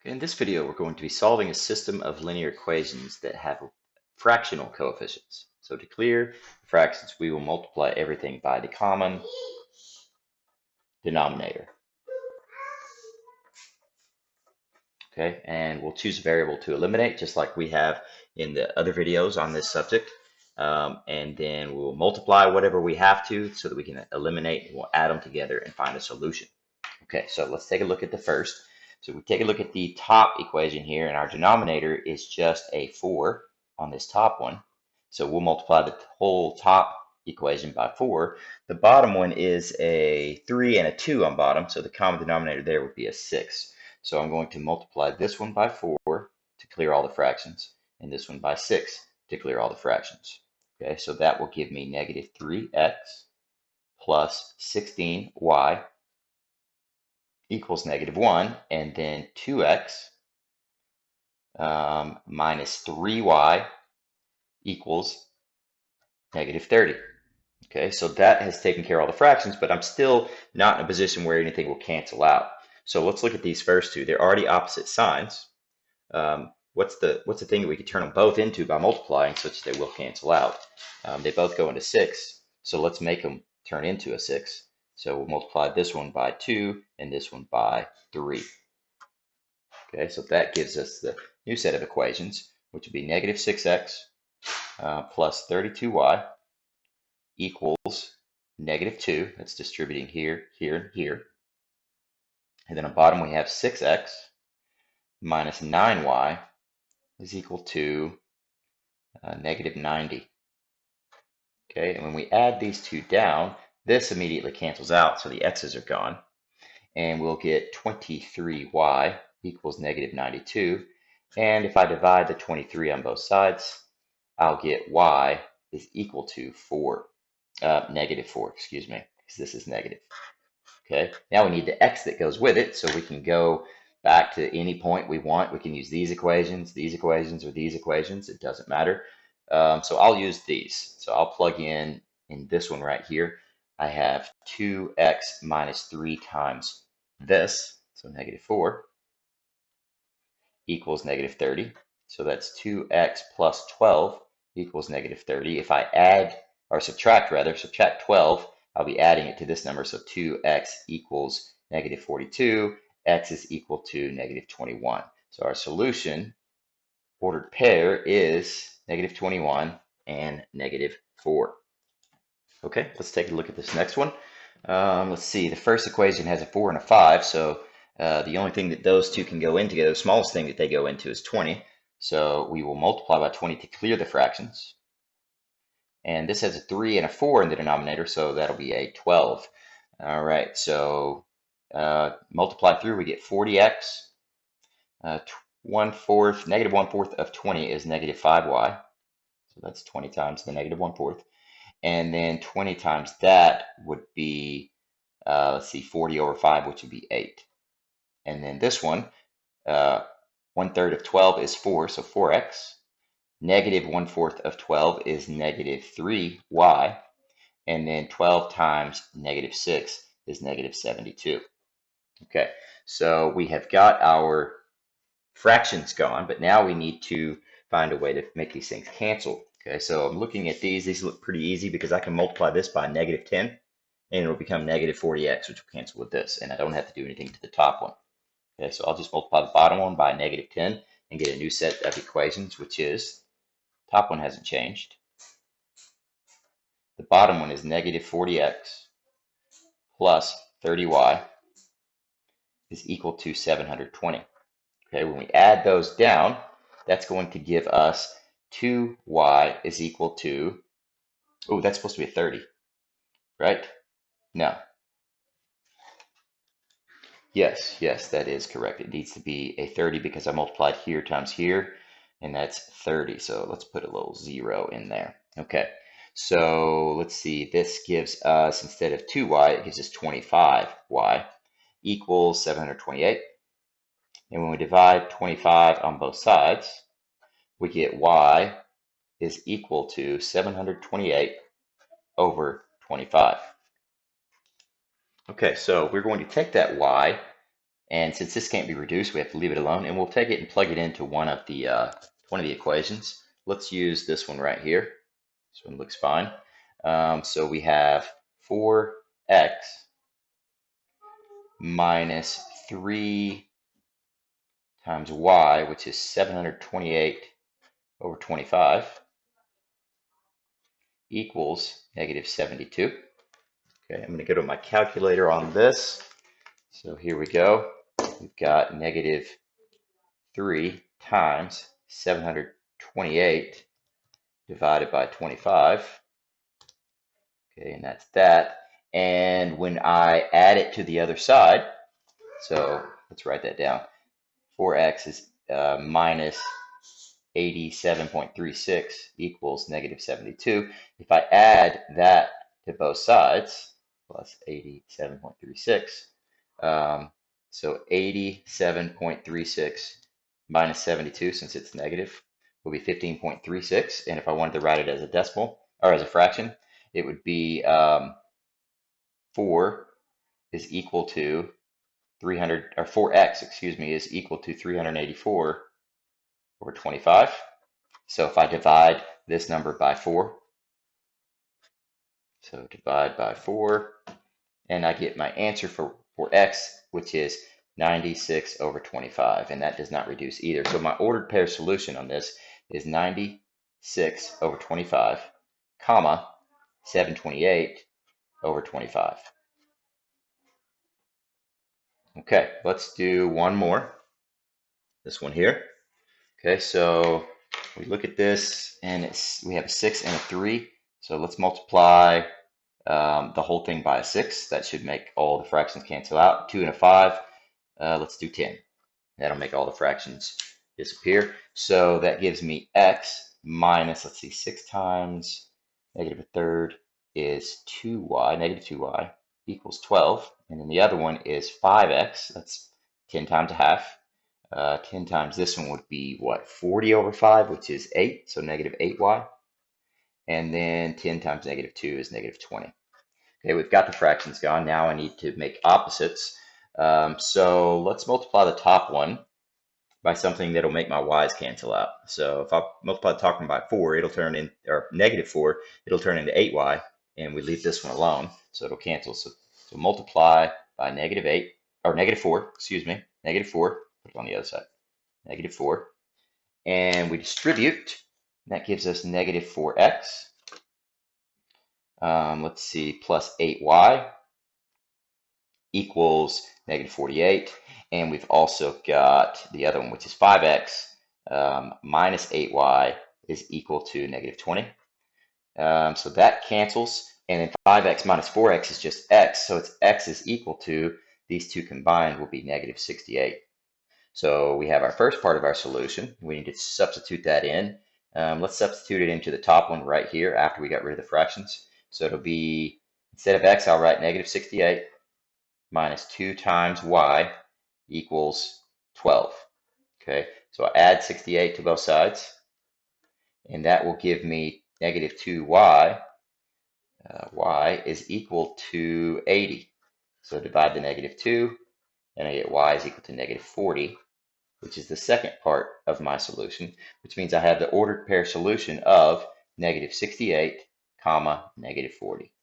In this video, we're going to be solving a system of linear equations that have fractional coefficients. So to clear fractions, we will multiply everything by the common denominator. Okay, and we'll choose a variable to eliminate, just like we have in the other videos on this subject. And then we'll multiply whatever we have to so that we can eliminate, and we'll add them together and find a solution. Okay, so let's take a look at the first. So we take a look at the top equation here, and our denominator is just a 4 on this top one. So we'll multiply the whole top equation by 4. The bottom one is a 3 and a 2 on bottom, so the common denominator there would be a 6. So I'm going to multiply this one by 4 to clear all the fractions, and this one by 6 to clear all the fractions. Okay, so that will give me negative 3x plus 16y equals negative 1, and then 2x minus 3y equals negative 30. Okay, so that has taken care of all the fractions, but I'm still not in a position where anything will cancel out. So let's look at these first two. They're already opposite signs. What's the thing that we could turn them both into by multiplying such that they will cancel out? They both go into 6, so let's make them turn into a 6. So we'll multiply this one by 2 and this one by 3. Okay, so that gives us the new set of equations, which would be negative 6x plus 32y equals negative 2. That's distributing here, here, and here. And then on bottom we have 6x minus 9y is equal to negative 90. Okay, and when we add these two down, this immediately cancels out, so the x's are gone. And we'll get 23y equals negative 92. And if I divide the 23 on both sides, I'll get y is equal to 4, negative 4, excuse me, because this is negative. Okay, now we need the x that goes with it, so we can go back to any point we want. We can use these equations, or these equations. It doesn't matter. So I'll use these. So I'll plug in this one right here. I have 2x minus 3 times this, so negative 4, equals negative 30. So that's 2x plus 12 equals negative 30. If I add, or subtract 12, I'll be adding it to this number. So 2x equals negative 42. X is equal to negative 21. So our solution, ordered pair, is negative 21 and negative 4. Okay, let's take a look at this next one. Let's see, the first equation has a 4 and a 5, so the only thing that those two can go in together, the smallest thing that they go into is 20. So we will multiply by 20 to clear the fractions. And this has a 3 and a 4 in the denominator, so that'll be a 12. All right, so multiply through, we get 40x. Negative 1/4 of 20 is negative 5y. So that's 20 times the negative 1/4. And then 20 times that would be, let's see, 40 over 5, which would be 8. And then this one, 1/3 of 12 is 4, so 4x. Negative 1/4 of 12 is negative 3y. And then 12 times negative 6 is negative 72. Okay, so we have got our fractions gone, but now we need to find a way to make these things cancel. Okay, so I'm looking at these. These look pretty easy because I can multiply this by negative 10, and it'll become negative 40x, which will cancel with this, and I don't have to do anything to the top one. Okay, so I'll just multiply the bottom one by negative 10 and get a new set of equations, which is, top one hasn't changed. The bottom one is negative 40x plus 30y is equal to 720. Okay, when we add those down, that's going to give us 2y is equal to, oh, that's supposed to be a 30, right? No. Yes, that is correct. It needs to be a 30 because I multiplied here times here, and that's 30. So let's put a little 0 in there. Okay, so let's see. This gives us, instead of 2y, it gives us 25y equals 728. And when we divide 25 on both sides, we get y is equal to 728 over 25. Okay, so we're going to take that y And since this can't be reduced, we have to leave it alone, and we'll take it and plug it into one of the equations. Let's use this one right here. This one looks fine. So we have 4x minus 3 times y, which is 728 over 25, equals negative 72. Okay, I'm going to go to my calculator on this. So here we go. We've got negative 3 times 728 divided by 25. Okay, and that's that. And when I add it to the other side, so let's write that down. 4x is minus 87.36 equals negative 72. If I add that to both sides, plus 87.36, so 87.36 minus 72, since it's negative, will be 15.36. And if I wanted to write it as a decimal, or as a fraction, it would be 4 is equal to 300, or 4x, excuse me, is equal to 384 over 25. So if I divide this number by 4, so divide by 4, and I get my answer for x, which is 96 over 25, and that does not reduce either. So my ordered pair solution on this is 96 over 25, comma, 728 over 25. Okay, let's do one more. This one here. Okay, so we look at this, and we have a 6 and a 3. So let's multiply the whole thing by a 6. That should make all the fractions cancel out. 2 and a 5. Let's do 10. That'll make all the fractions disappear. So that gives me x minus, let's see, 6 times negative a third is 2y, negative 2y, equals 12. And then the other one is 5x. That's 10 times a half. 10 times this one would be, what, 40 over 5, which is 8, so negative 8y. And then 10 times negative 2 is negative 20. Okay, we've got the fractions gone. Now I need to make opposites. So let's multiply the top one by something that'll make my y's cancel out. So if I multiply the top one by 4, it'll turn in, or negative 4, it'll turn into 8y, and we leave this one alone, so it'll cancel. So multiply by negative 8, or negative 4, excuse me, negative 4, put it on the other side, negative 4, and we distribute. That gives us negative 4x. Let's see, plus 8y equals negative 48. And we've also got the other one, which is 5x minus 8y is equal to negative 20. So that cancels. And then 5x minus 4x is just x. So it's x is equal to, these two combined will be negative 68. So we have our first part of our solution. We need to substitute that in. Let's substitute it into the top one right here after we got rid of the fractions. So it'll be, instead of x, I'll write negative 68 minus 2 times y equals 12. Okay, so I add 68 to both sides, and that will give me negative 2y. Y is equal to 80. So divide the negative 2, and I get y is equal to negative 40, which is the second part of my solution, which means I have the ordered pair solution of negative 68, comma, negative 40.